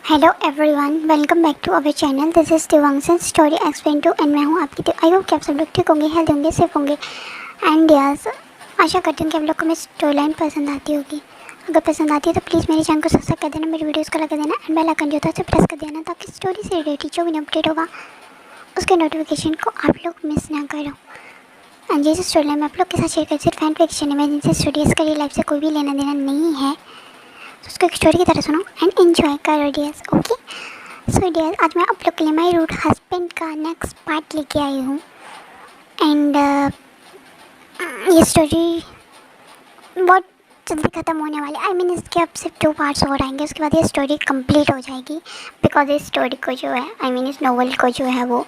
Hello everyone, welcome back to our channel. This is दिवांगसन story explain to end मैं हूँ आपकी। I hope कि आप सब लोग ठीक होंगे, हेल्थ होंगे, सेफ होंगे एंड यस, आशा करती हूँ कि आप लोग को मेरी स्टोरी लाइन पसंद आती होगी। अगर पसंद आती है तो प्लीज़ मेरे चैनल को सब्सक्राइब कर देना, मेरी वीडियोज़ को लगा देना एंड बेल आइकन जो होता है उसे प्रेस कर देना ताकि स्टोरी से रिलेटेड जो भी अपडेट होगा उसके नोटिफिकेशन को आप लोग मिस ना करो। एंड ये स्टोरी लाइन मैं आप लोग के साथ शेयर कर सिर्फ फैन फिक्शन है, मैं जिनसे स्टोरीज का रियल लाइफ से कोई भी लेना देना नहीं है, तो उसको एक स्टोरी की तरह सुनो एंड एंजॉय करो डियर्स। ओके सो डियर्स, आज मैं आप लोग के लिए माई रूट हस्बैंड का नेक्स्ट पार्ट लेके आई हूँ। एंड ये स्टोरी बहुत जल्दी ख़त्म होने वाली, आई मीन इसके अब सिर्फ 2 पार्ट्स और आएंगे, उसके बाद ये स्टोरी कंप्लीट हो जाएगी। बिकॉज इस स्टोरी को जो है, आई मीन इस नॉवल को जो है वो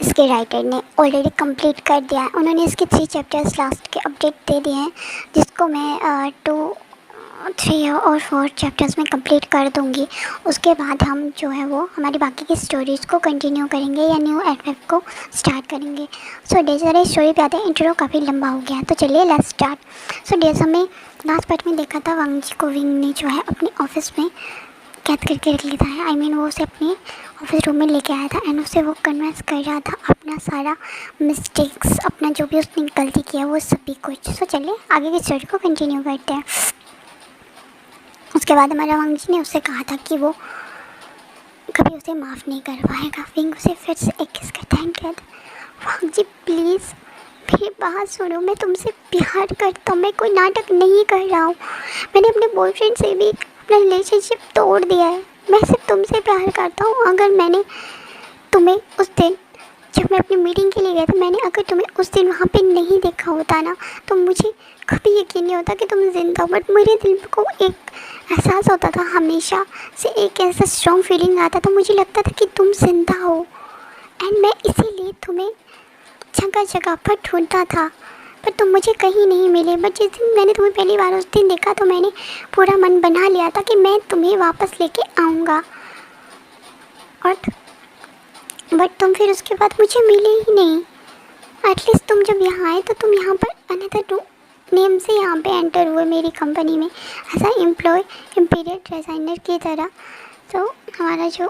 इसके राइटर ने ऑलरेडी कंप्लीट कर दिया है। उन्होंने इसके 3 चैप्टर्स लास्ट के अपडेट दे दिए हैं, जिसको मैं 3 और 4 चैप्टर्स में कंप्लीट कर दूंगी। उसके बाद हम जो है वो हमारी बाकी की स्टोरीज़ को कंटिन्यू करेंगे या न्यू एफ को स्टार्ट करेंगे। सो डेज अरे स्टोरी पे आते हैं, इंट्रो काफ़ी लंबा हो गया है तो चलिए लेट्स स्टार्ट। सो डेज हमें लास्ट पार्ट में देखा था वांग जी को विंग ने जो है अपने ऑफिस में कैद करके रख लिया है। आई मीन वो उसे अपने ऑफिस रूम में लेके आया था एंड उसे वो कन्विंस कर रहा था अपना सारा मिस्टेक्स, अपना जो भी उसने गलती किया वो सभी कुछ। सो चलिए आगे की स्टोरी को कंटिन्यू करते हैं। उसके बाद हमारा वांग जी ने उससे कहा था कि वो कभी उसे माफ़ नहीं कर पाएगा। विंग उसे फिर से एक किस करता है, कहता वांग जी प्लीज़ मेरी बात सुनो, मैं तुमसे प्यार करता हूँ, मैं कोई नाटक नहीं कर रहा हूँ। मैंने अपने बॉयफ्रेंड से भी अपना रिलेशनशिप तोड़ दिया है, मैं सिर्फ तुमसे प्यार करता हूँ। अगर मैंने तुम्हें उस दिन जब मैं अपनी मीटिंग के लिए गया था, मैंने अगर तुम्हें उस दिन वहाँ पे नहीं देखा होता ना तो मुझे कभी यकीन नहीं होता कि तुम जिंदा हो। बट मेरे दिल को एक एहसास होता था, हमेशा से एक ऐसा स्ट्रॉन्ग फीलिंग आता था, मुझे लगता था कि तुम जिंदा हो एंड मैं इसीलिए तुम्हें जगह जगह पर ढूंढता था, पर तुम मुझे कहीं नहीं मिले। बट जिस दिन मैंने तुम्हें पहली बार उस दिन देखा तो मैंने पूरा मन बना लिया था कि मैं तुम्हें वापस लेके आऊँगा। और बट तुम फिर उसके बाद मुझे मिले ही नहीं। एटलीस्ट तुम जब यहाँ आए तो तुम यहाँ पर अनदर नेम से यहाँ पे एंटर हुए मेरी कंपनी में as a employee imperial designer की तरह। तो हमारा जो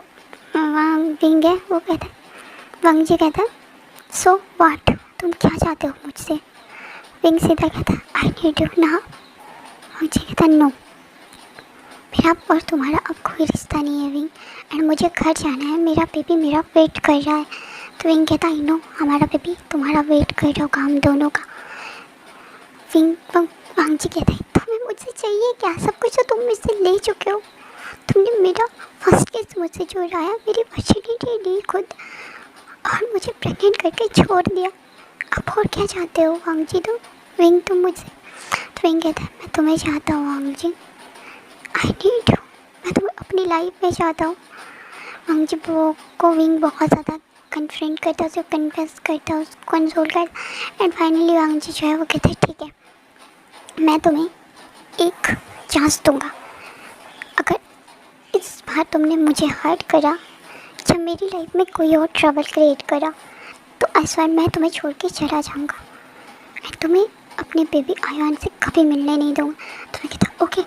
विंग है वो कहता है, वांग जी कहता है सो व्हाट, तुम क्या चाहते हो मुझसे? विंग सीधा कहता है आई नीड यू ना। वांग जी कहता नो, मेरा और तुम्हारा अब कोई रिश्ता नहीं है विंग, एंड मुझे घर जाना है, मेरा बेबी मेरा वेट कर रहा है। तो विंग कहता आई नो, हमारा बेबी तुम्हारा वेट कर रहा होगा हम दोनों का। वांग जी कहता है तुम्हें मुझसे चाहिए क्या? सब कुछ तो तुम मुझसे ले चुके हो, तुमने मेरा फर्स्ट किस मुझसे चुराया, मेरी वर्जिनिटी ली खुद और मुझे प्रेग्नेंट करके छोड़ दिया। अब और क्या चाहते हो वांग जी? तो विंग तुम मुझसे, तो विंग कहता है मैं तुम्हें चाहता हूँ वांग जी, आई नीड यू, मैं तुम्हें अपनी लाइफ में चाहता हूँ। वांग जी को विंग बहुत ज़्यादा कन्फ्रंट करता है, उसे कन्फेस करता है, उसको कंसोल करता एंड फाइनली वांग जी जो है वो कहता है ठीक है, मैं तुम्हें एक चांस दूंगा। अगर इस बार तुमने मुझे हर्ट करा या मेरी लाइफ में कोई और ट्रबल क्रिएट करा तो ऐसा मैं तुम्हें छोड़ के चला जाऊँगा, मैं तुम्हें अपने बेबी आयान से कभी मिलने नहीं दूँगा। तो मैं कहता ओके,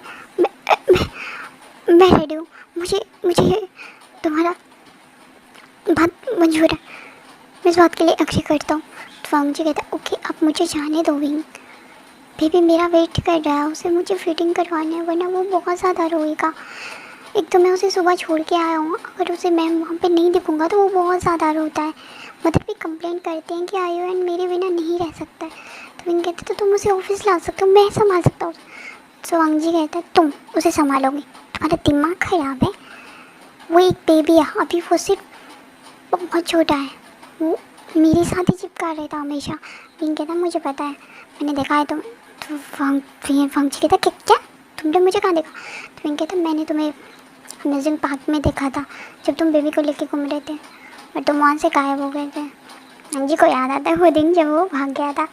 मैं रेडी हूँ, मुझे मुझे तुम्हारा बात मंजूर है, मैं इस बात के लिए एग्री करता हूँ। तो वांग जी कहता ओके आप मुझे जाने दो विंग, बेबी मेरा वेट कर रहा है, उसे मुझे फिटिंग करवाना है वरना वो बहुत ज़्यादा रोएगा। एक तो मैं उसे सुबह छोड़ के आया हूँ, अगर उसे मैं वहाँ पे नहीं दिखूँगा तो वो बहुत ज़्यादा रोता है। मदर भी कंप्लेंट करते हैं कि आयुन मेरे बिना नहीं रह सकता है। तो विंग कहते तो तुम उसे ऑफिस ला सकते हो, मैं संभाल सकता हूँ। तो वांग जी कहता है तुम उसे संभालोगे, तुम्हारा दिमाग ख़राब है, वो एक बेबी है, अभी वो सिर्फ बहुत छोटा है, वो मेरे साथ ही चिपका रहता हमेशा। विंग कहता मुझे पता है, मैंने देखा है तुम्हें। तो वांग जी कहता क्या तुमने मुझे कहाँ देखा? तो विंग कहता मैंने तुम्हें अमेजिंग पार्क में देखा था जब तुम बेबी को लेके घूम रहे थे और तुम वहाँ से गायब हो गए थे। वांग जी को याद आता है वो दिन जब वो भाग गया था।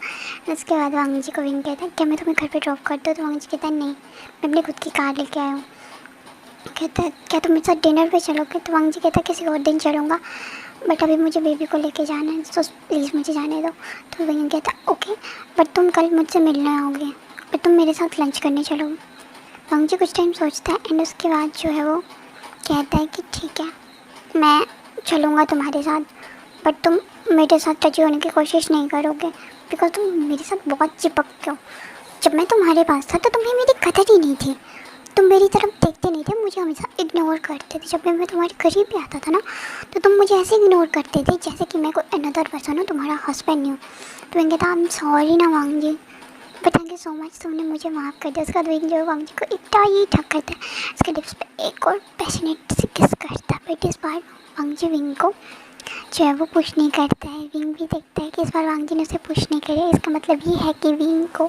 उसके बाद वांग जी को विंग कहता है क्या मैं तुम्हें घर पे ड्रॉप कर दूँ? तो वांग जी कहता है नहीं, मैं अपनी खुद की कार लेके आया हूँ। कहता है क्या तुम मेरे साथ डिनर पे चलोगे? तो वांग जी कहता है किसी और दिन चलूँगा, बट अभी मुझे बेबी को लेके जाना है, तो प्लीज़ मुझे जाने दो। तो विंग कहता ओके, बट तुम कल मुझसे मिलने आओगे, बट तुम मेरे साथ लंच करने चलोगे। वांग जी कुछ टाइम सोचता है एंड उसके बाद जो है वो कहता है कि ठीक है मैं चलूँगा तुम्हारे साथ, बट तुम मेरे साथ टची होने की कोशिश नहीं करोगे बिकॉज तुम मेरे साथ बहुत चिपकते हो। जब मैं तुम्हारे पास था तो तुम्हें मेरी कदर ही नहीं थी, तुम मेरी तरफ देखते नहीं थे, मुझे हमेशा इग्नोर करते थे। जब भी मैं तुम्हारे करीब भी आता था ना तो तुम मुझे ऐसे इग्नोर करते थे जैसे कि मैं कोई अनदर पर्सन हूँ, तुम्हारा हस्बैंड नहीं हूँ। तो मैं कहता आई एम सॉरी ना Wang ji, but thank you so much, तुमने मुझे माफ़ कर दिया। उसका विंग जो है वांग जी को इतना ही ठक करता है, उसके लिप्स पे एक और पैशनेट से किस करता है, बट इस बार वांग जी विंग को जो है वो पुश नहीं करता है। विंग भी देखता है कि इस बार वांग जी ने उसे पुश नहीं करे, इसका मतलब ये है कि विंग को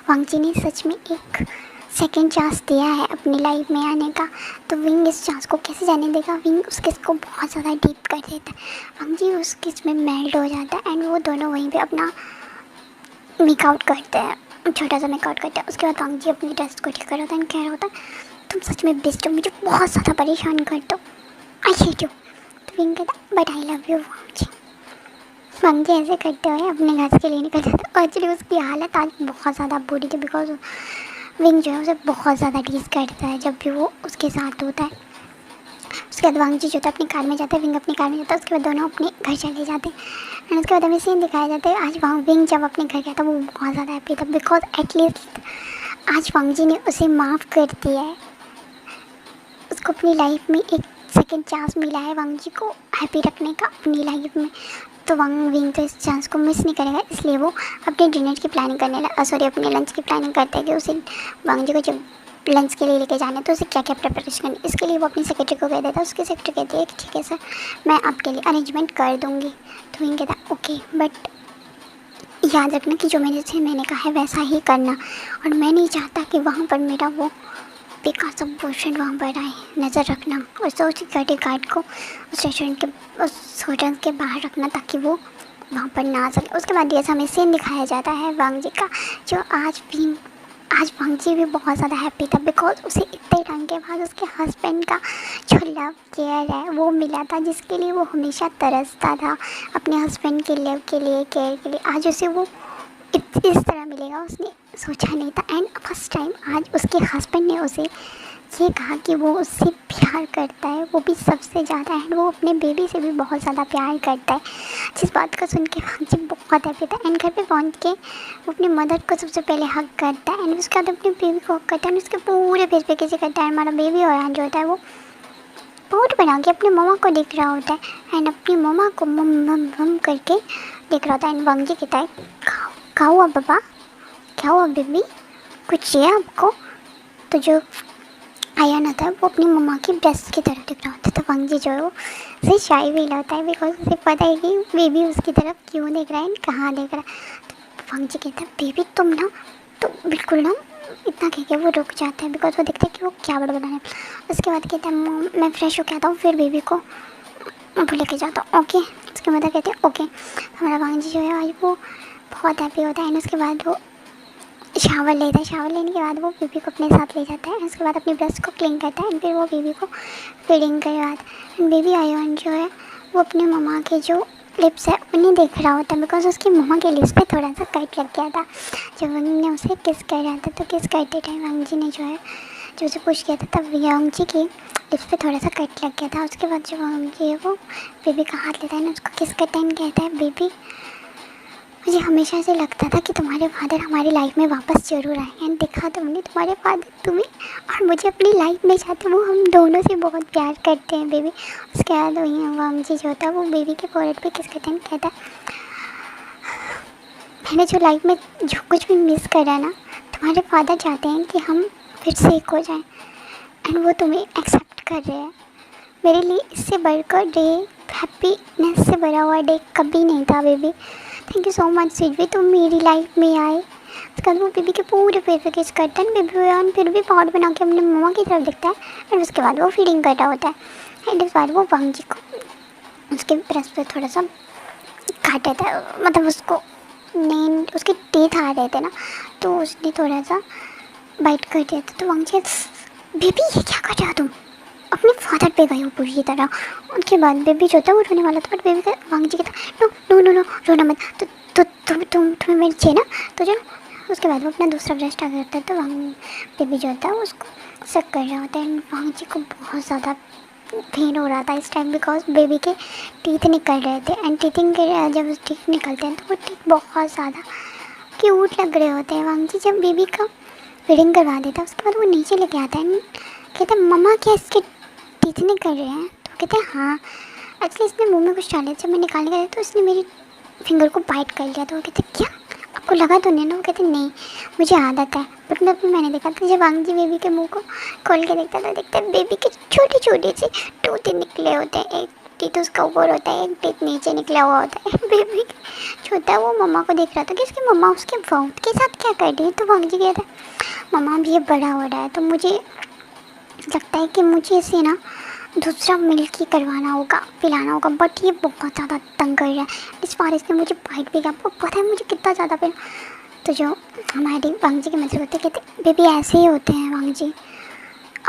वांग जी ने सच में एक सेकेंड चांस दिया है अपनी लाइफ में आने का। तो विंग इस चांस को कैसे जाने देगा, विंग उस किस को बहुत ज़्यादा डीप कर देता है। वांग जी उस किस में मेल्ट हो जाता है एंड वो दोनों वहीं पे अपना मेकआउट करते हैं, छोटा सा मेकआउट करते हैं। उसके बाद वांग जी अपनी ड्रेस को ठीक कर होता है एंड कह रहा होता है तुम सच में बेस्ट हो, मुझे बहुत ज़्यादा परेशान कर दो, आई हेट यू। तो विंग कहता है बट आई लव यू वांग जी। वांग जी ऐसे करते हुए अपने घर के लिए निकल जाता है। एक्चुअली उसकी हालत आज बहुत ज़्यादा बुरी थी बिकॉज विंग जो है उसे बहुत ज़्यादा टीज करता है जब भी वो उसके साथ होता है। उसके बाद वांग जी जो था अपनी कार में जाता है, विंग अपनी कार में जाता है, उसके बाद दोनों अपने घर चले जाते हैं। एंड उसके बाद हमें सीन दिखाया जाता है आज विंग जब अपने घर गया था वो बहुत ज़्यादा हैप्पी था बिकॉज एटलीस्ट आज वांग जी ने उसे माफ़ कर दिया है, उसको अपनी लाइफ में एक सेकेंड चांस मिला है वांग जी को हैप्पी रखने का अपनी लाइफ में। तो वांग विंग तो इस चांस को मिस नहीं करेगा, इसलिए वो अपने डिनर की प्लानिंग करने लगा, सॉरी अपने लंच की प्लानिंग करते हैं कि उसे वांग जी को जब लंच के लिए लेके जाना है तो उसे क्या क्या प्रिपरेशन करनी है। इसके लिए वो अपनी सेक्रेटरी को कह देता है, उसकी सेक्रेटरी कहती है कि ठीक है सर मैं आपके लिए अरेंजमेंट कर दूँगी। तो विंग कहता है ओके बट याद रखना कि जो मैंने कहा है वैसा ही करना, और मैं नहीं चाहता कि वहाँ पर मेरा वो बेकार सब पोर्शन वहाँ पर आए, नज़र रखना और सो सिक्योरिटी गार्ड को उस रेस्टोरेंट के उस होटल के बाहर रखना ताकि वो वहाँ पर ना आ सके। उसके बाद ये हमें सीन दिखाया जाता है वांग जी का, जो आज वांग जी भी बहुत ज़्यादा हैप्पी था बिकॉज उसे इतने टाइम के बाद उसके हस्बैंड का जो लव केयर है वो मिला था, जिसके लिए वो हमेशा तरसता था अपने हस्बैंड के लव के लिए, केयर के लिए। आज उसे वो इस तरह मिलेगा उसने सोचा नहीं था। एंड फर्स्ट टाइम आज उसके हस्बैंड ने उसे ये कहा कि वो उससे प्यार करता है, वो भी सबसे ज़्यादा, एंड वो अपने बेबी से भी बहुत ज़्यादा प्यार करता है, जिस बात को सुन के मुझे बहुत हैप्पी था। एंड घर पे पहुंच के वो अपनी मदर को सबसे पहले हक करता है एंड उसके बाद अपने बेबी को हक करता है एंड उसके पूरे फेस पे किसी करता है। हमारा बेबी और जो होता है वो पोट बना के अपनी मम्मा को देख रहा होता है एंड अपनी मम्मा को मम मम मम करके देख रहा होता है। एंड वांग जी कहता है क्या हुआ पापा, क्या हुआ बेबी, कुछ चाहिए आपको। तो जो आयन होता है वो अपनी मम्मा की ब्रेस्ट की तरफ दिख रहा होता है। तो वांग जी जो है वो उसे शाई फील होता है बिकॉज उसे पता है कि बेबी उसकी तरफ क्यों देख रहा है एंड कहाँ देख रहा है। तो वांग जी कहता है बेबी तुम ना, तो बिल्कुल ना, इतना कह के वो रुक जाता है बिकॉज वो देखता है कि वो क्या बड़ा है। उसके बाद कहता है मॉम मैं फ्रेश होके आता हूँ फिर बेबी को वो लेके जाता हूँ, ओके। उसके मदर कहते हैं ओके। हमारा वांग जी जो है आज वो बहुत हैप्पी होता है एंड उसके बाद वो शावर लेता है, शावर लेने के बाद वो बेबी को अपने साथ ले जाता है, उसके बाद अपनी ब्रेस्ट को क्लीन करता है एंड फिर वो बेबी को फीडिंग करवाता है। बेबी आयन जो है वो अपने मम्मा के जो लिप्स है उन्हें देख रहा होता है बिकॉज उसकी मम्मा के लिप्स पे थोड़ा सा कट लग गया था जब उन्होंने उसे किस कर रहा था। तो किस करते टाइम वांग जी ने जो है जो उसे पुश किया था तब वांग जी के लिप्स पे थोड़ा सा कट लग गया था। उसके बाद जो वांग जी है वो बेबी का हाथ लेता है ना, उसको किस करता है, कहता है बेबी मुझे हमेशा से लगता था कि तुम्हारे फादर हमारी लाइफ में वापस ज़रूर आएंगे एंड दिखा तुमने तुम्हारे फादर तुम्हें और मुझे अपनी लाइफ में चाहते, वो हम दोनों से बहुत प्यार करते हैं बेबी। उसके बाद वही वांग जी जो होता है वो बेबी के फोrehead पे किस करते हैं, कहता है मैंने जो लाइफ में जो कुछ भी मिस करा ना, तुम्हारे फादर चाहते हैं कि हम फिर से एक हो जाएं एंड वो तुम्हें एक्सेप्ट कर रहे हैं। मेरे लिए इससे बढ़कर डे, हैप्पीनेस से भरा हुआ डे कभी नहीं था baby. Thank you so much Silvi, तुम मेरी लाइफ में आए। उसके बाद वो बेबी के पूरे फेस पे किस करता है, बेबी फिर भी पॉट बना के अपने मम्मा की तरफ दिखता है एंड उसके बाद वो फीडिंग कर रहा होता है एंड इस बार वो वांग जी को उसके ब्रेस्ट पे थोड़ा सा काट देता है, मतलब उसको नेन उसके टीथ आ रहे थे ना तो उसने थोड़ा सा बाइट कर दिया था। तो वांग जी बेबी ये क्या कर रहा तुम, अपने फादर पे गए हो पूरी तरह। उनके बाद बेबी जो था वो रोने वाला था बट बेबी का वांग जी कहता नो नो नो नो रोना मत, तो तुम्हें मेरी चाहिए ना तो जो। उसके बाद वो अपना दूसरा ब्रेस्ट आ करता है तो वांग बेबी जो होता है उसको सक कर रहा होता है एंड वांग जी को बहुत ज़्यादा पेन हो रहा था इस टाइम, बिकॉज बेबी के टीथ निकल रहे थे। एंड टीथिंग के जब टीथ निकलते हैं तो वो टीथ बहुत ज़्यादा क्यूट लग रहे होते हैं। वांग जी जब बेबी का फीडिंग करवा देता है उसके बाद वो नीचे लेके आता है, कहते हैं मम्मा क्या इसके टीथ निकल रहे हैं? तो कहते हैं हाँ, एक्चुअली इसने मुंह में कुछ डाले, जब मैं निकालने गया तो इसने मेरी फिंगर को बाइट कर लिया। तो वो कहते क्या आपको लगा तो नहीं ना? वो कहते नहीं, मुझे आदत है। बट मैंने देखा था जब वांग जी बेबी के मुंह को खोल के देखता था, देखते बेबी के छोटे छोटे से टूथ निकले होते हैं, एक टीथ उसका ऊपर होता है, एक टीथ नीचे निकला हुआ होता है। बेबी छोटा वो मम्मा को देख रहा था कि उसकी मम्मा उसके वाउथ के साथ क्या कर रही है। तो वांग जी कहता है मम्मा अब ये बड़ा हो रहा है तो मुझे लगता है कि मुझे इसे ना दूसरा मिल्क ही करवाना होगा, पिलाना होगा, बट ये बहुत ज़्यादा तंग कर रहा है। इस बार इसने मुझे बाइट भी किया, आपको पता है मुझे कितना ज़्यादा पिला। तो जो हमारे वांग जी के मदर होते कहते बेबी ऐसे ही होते हैं वांग जी,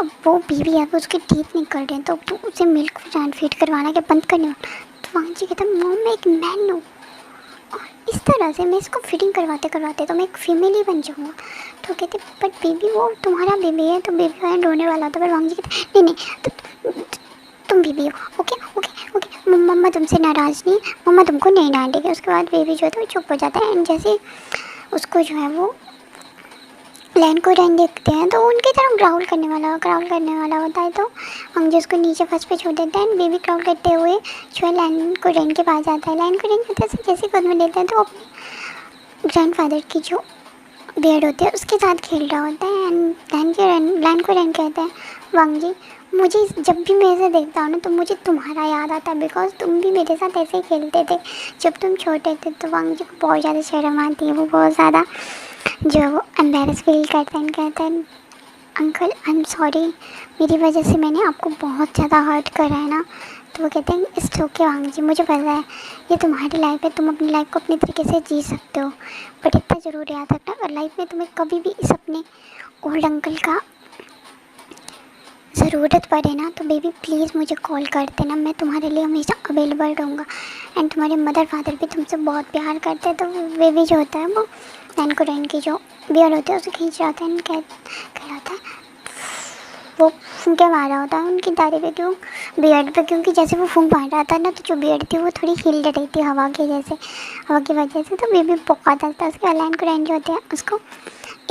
अब वो बेबी है वो उसके टीथ निकल रहे हैं तो तू उसे मिल्क फीड करवाना क्या बंद करने वाला? तो वांग जी कहते मॉम मैं एक मैन हूँ और इस तरह से मैं इसको फीडिंग करवाते करवाते तो मैं एक फीमेल ही बन जाऊँगा। तो कहते बट बेबी वो तुम्हारा बेबी है तो बेबी का रोने वाला था। पर वांग जी कहते नहीं नहीं तुम बेबी हो, ओके ओके ओके मम्मा तुमसे नाराज़ नहीं, मम्मा तुमको नहीं डांटेगी। उसके बाद बेबी जो है वो चुप हो जाता है। एंड जैसे उसको जो है वो लैन को रन देखते हैं तो उनकी तरफ ग्राउल करने वाला होता है। तो हम जो उसको नीचे फर्स्ट पे छोड़ देते हैं। बेबी ग्राउल करते हुए जो है लैन को रन के पास आता है। लैन को रन करते से जैसे खुद में लेते हैं तो अपने ग्रैंडफादर की जो बियर्ड होती है उसके साथ खेल रहा होता है। एंड लैन को रन कहते हैं वांग जी मुझे जब भी मैं इसे देखता हूँ ना तो मुझे तुम्हारा याद आता है, बिकॉज तुम भी मेरे साथ ऐसे ही खेलते थे जब तुम छोटे थे। तो वांग जी को बहुत ज़्यादा शर्म आती है, वो बहुत ज़्यादा जो एम्बेरस फील करता है, कहता है अंकल आई एम सॉरी, मेरी वजह से मैंने आपको बहुत ज़्यादा हर्ट करा है ना। तो वो कहते हैं इट्स ओके वांग जी, मुझे पता है ये तुम्हारी लाइफ है, तुम अपनी लाइफ को अपनी तरीके से जी सकते हो, बट इतना ज़रूर याद रखना अगर लाइफ में तुम्हें कभी भी इस अपने ओल्ड अंकल का ज़रूरत पड़े ना तो बेबी प्लीज़ मुझे कॉल कर देना, मैं तुम्हारे लिए हमेशा अवेलेबल रहूँगा। एंड तुम्हारे मदर फादर भी तुमसे बहुत प्यार करते हैं। तो बेबी जो होता है वो लैन को रन की जो बियर होती है उसे खींच रहा था। एंड कहलाता है वो फूंके मार रहा होता है उनकी दाढ़ी पे, क्यों बियर्ड पे, क्योंकि जैसे वो फूंक मार रहा था ना तो जो बियर्ड थी वो थोड़ी हिल रही थी हवा की वजह से। तो बेबी बहुत हंसता है। उसके बाद लैन को रन जो होते हैं उसको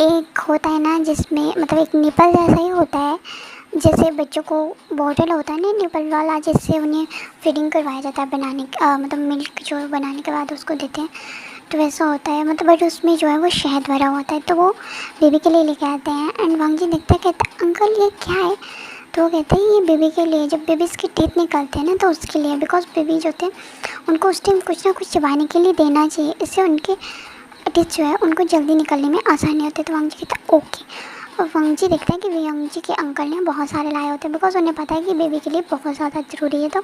एक होता है ना जिसमें मतलब एक निपल जैसा ही होता है, जैसे बच्चों को बॉटल होता है ना निपल वाला, जिससे उन्हें फीडिंग करवाया जाता है बनाने मतलब मिल्क जो बनाने के बाद उसको देते हैं, तो वैसा होता है मतलब। बट उसमें जो है वो शहद भरा होता है तो वो बेबी के लिए लेके आते हैं। एंड वांग जी देखता है, कहता है अंकल ये क्या है? तो वो कहते हैं ये बेबी के लिए, जब बेबीज़ के टीथ निकलते हैं ना तो उसके लिए, बिकॉज बेबी जो होते हैं उनको उस टाइम कुछ ना कुछ चबाने के लिए देना चाहिए, इससे उनके टीथ जो है उनको जल्दी निकलने में आसानी होती है। तो वांग जी कहता है ओके। और वांग जी देखते हैं कि वांग जी के अंकल ने बहुत सारे लाए होते हैं, बिकॉज उन्हें पता है कि बेबी के लिए बहुत ज़्यादा ज़रूरी है। तो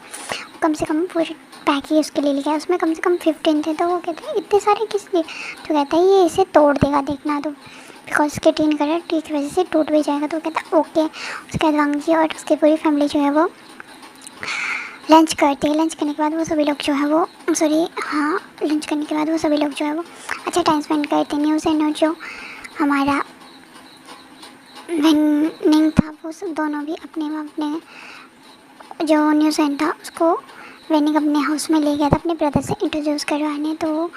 कम से कम पूरे पैक ही उसके लिए लिखा है, उसमें कम से कम 15 थे। तो वो कहते हैं इतने सारे किस लिए? तो कहता है ये इसे तोड़ देगा देखना, तो बिकॉज इसके टीन कलर टी की वजह से टूट भी जाएगा। तो कहता है ओके। उसके बाद वांग जी और उसकी पूरी फैमिली जो है वो लंच करते हैं। लंच करने के बाद वो सभी लोग जो है वो लंच करने के बाद वो सभी लोग जो है वो अच्छा टाइम स्पेंड करते हैं। न्यूज़ एंड जो हमारा वेनिंग था वो सब दोनों भी अपने जो न्यूज़ एंड था उसको वेनिंग अपने हाउस में ले गया था अपने ब्रदर से इंट्रोड्यूस करवाने, तो वो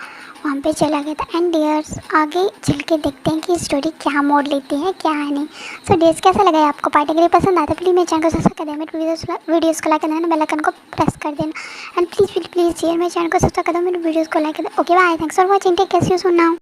वहाँ पे चला गया था। एंड डियर्स आगे चल के देखते हैं कि स्टोरी क्या मोड़ लेती है क्या है नहीं। सो डियर्स कैसा लगा आपको? पार्ट अगर पसंद आता है प्लीज़ मेरे चैनल को सब्सक्राइब कर देना, मेरे वीडियोस को लाइक कर देना, बेल आइकन को प्रेस कर देना। एंड प्लीज़ शेयर मेरे चैनल को सब्सक्राइब कर दो, मेरे वीडियोज़ को लाइक कर दो। Okay bye, thanks for watching, take care, see you soon now.